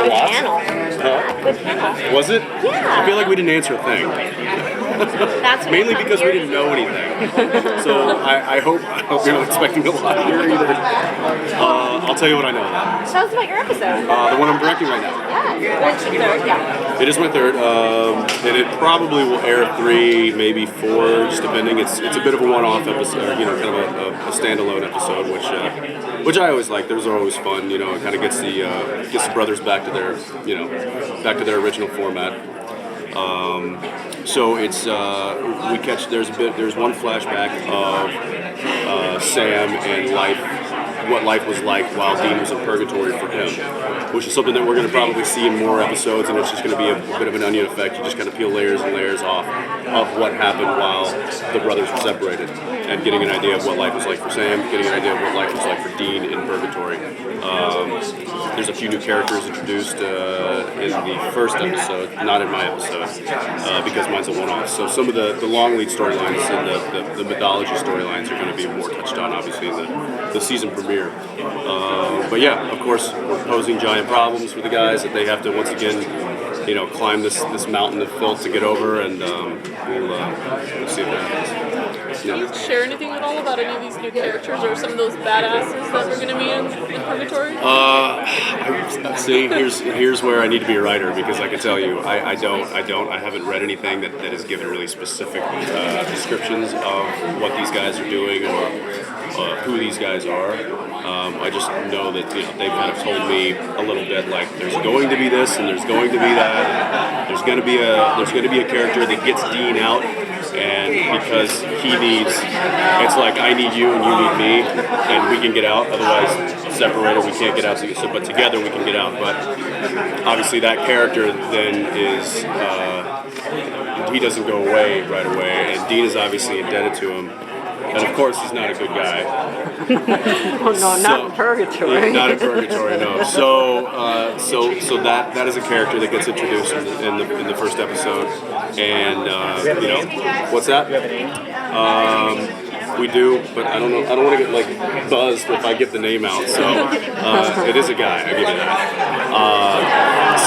Good What? panel. Good panel. Was it? Yeah. I feel like we didn't answer a thing. That's what Mainly I'm because we here didn't to know do. anything. So I hope you're not expecting a lot here either. I'll tell you what I know. Tell us about your episode. The one I'm directing right now. Yeah. It's your third, yeah. It is my third, and it probably will air 3, maybe 4, just depending. It's a bit of a one-off episode, kind of a standalone episode, which I always like. Those are always fun, It kind of gets the brothers back to their their original format. So it's there's one flashback of Sam and what life was like while Dean was in Purgatory for him, which is something that we're going to probably see in more episodes, and it's just going to be a bit of an onion effect. You just kind of peel layers and layers off of what happened while the brothers were separated, and getting an idea of what life was like for Sam, getting an idea of what life was like for Dean in Purgatory. There's a few new characters introduced in the first episode, not in my episode, because mine's a one-off. So some of the long lead storylines and the mythology storylines are going to be more touched on, obviously, in the season premiere. But yeah, of course, we're posing giant problems for the guys that they have to once again, climb this mountain of filth to get over, and we'll see what happens. Can you share anything at all about any of these new characters or some of those badasses that we're going to meet in Purgatory? See, here's where I need to be a writer, because I can tell you, I haven't read anything that has given really specific descriptions of what these guys are doing or who these guys are. I just know that they've kind of told me a little bit like there's going to be this and there's going to be that. And there's going to be a character that gets Dean out, and because he needs, it's like I need you and you need me, and we can get out. Otherwise, separated we can't get out. So, but together we can get out. But obviously that character then is he doesn't go away right away, and Dean is obviously indebted to him. And of course, he's not a good guy. Oh no, not in Purgatory. Not in Purgatory, no. So that is a character that gets introduced in the first episode, and what's that? We do, but I don't know. I don't want to get like buzzed if I get the name out. So it is a guy. I give you that.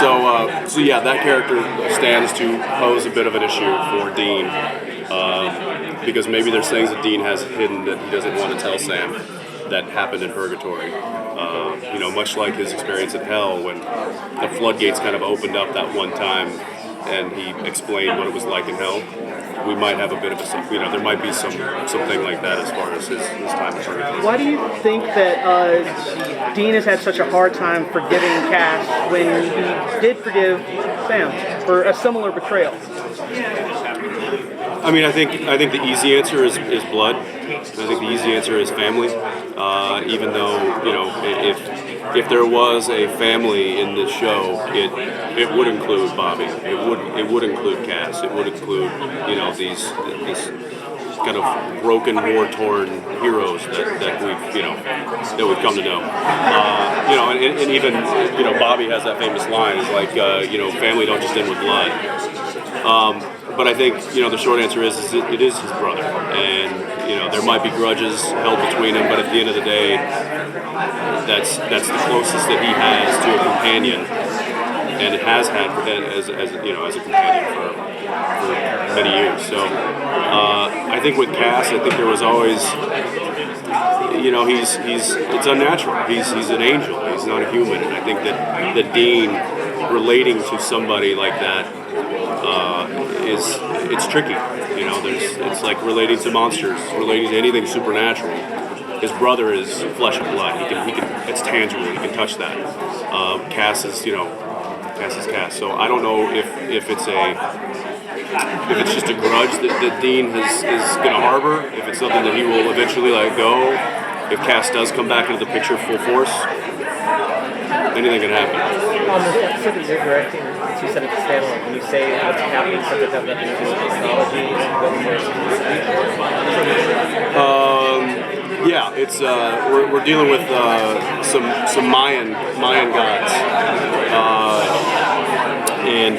So yeah, that character stands to pose a bit of an issue for Dean. Because maybe there's things that Dean has hidden that he doesn't want to tell Sam that happened in Purgatory. Much like his experience in Hell, when the floodgates kind of opened up that one time and he explained what it was like in Hell. We might have a bit of there might be something like that as far as his time in Purgatory. Why do you think that Dean has had such a hard time forgiving Cass when he did forgive Sam for a similar betrayal? I mean, I think the easy answer is blood. I think the easy answer is family. Even though if there was a family in this show, it would include Bobby. It would include Cass. It would include these kind of broken, war-torn heroes that we've come to know. And even Bobby has that famous line. It's like family don't just end with blood. But I think the short answer is it is his brother, and there might be grudges held between them, but at the end of the day, that's the closest that he has to a companion, and it has had as a companion for many years. So I think with Cass, I think there was always it's unnatural. He's an angel. He's not a human, and I think that Dean relating to somebody like that. It's tricky, it's like relating to monsters, relating to anything supernatural. His brother is flesh and blood. He can it's tangible. He can touch that. Cass is Cass. So I don't know if it's just a grudge that Dean is going to harbor. If it's something that he will eventually let go. If Cass does come back into the picture full force, anything can happen. On the episode that you're directing, you said it's standalone. Can you say what's happening? Something that have nothing to do with technology? Yeah, it's we're dealing with some Mayan gods, and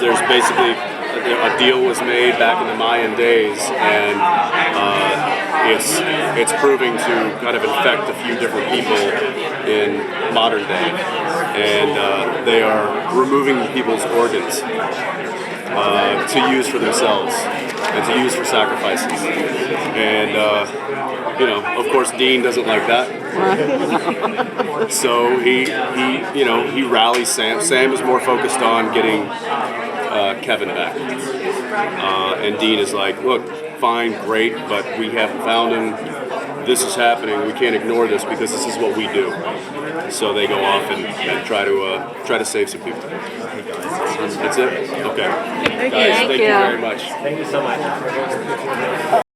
there's basically a deal was made back in the Mayan days, and it's proving to kind of infect a few different people in modern day, and they are removing people's organs to use for themselves and to use for sacrifices. And of course, Dean doesn't like that. So he rallies Sam. Sam is more focused on getting Kevin back, and Dean is like, look, fine, great, but we haven't found him. This is happening. We can't ignore this because this is what we do. So they go off and try to save some people. That's it. Okay. Guys, thank you very much. Thank you so much.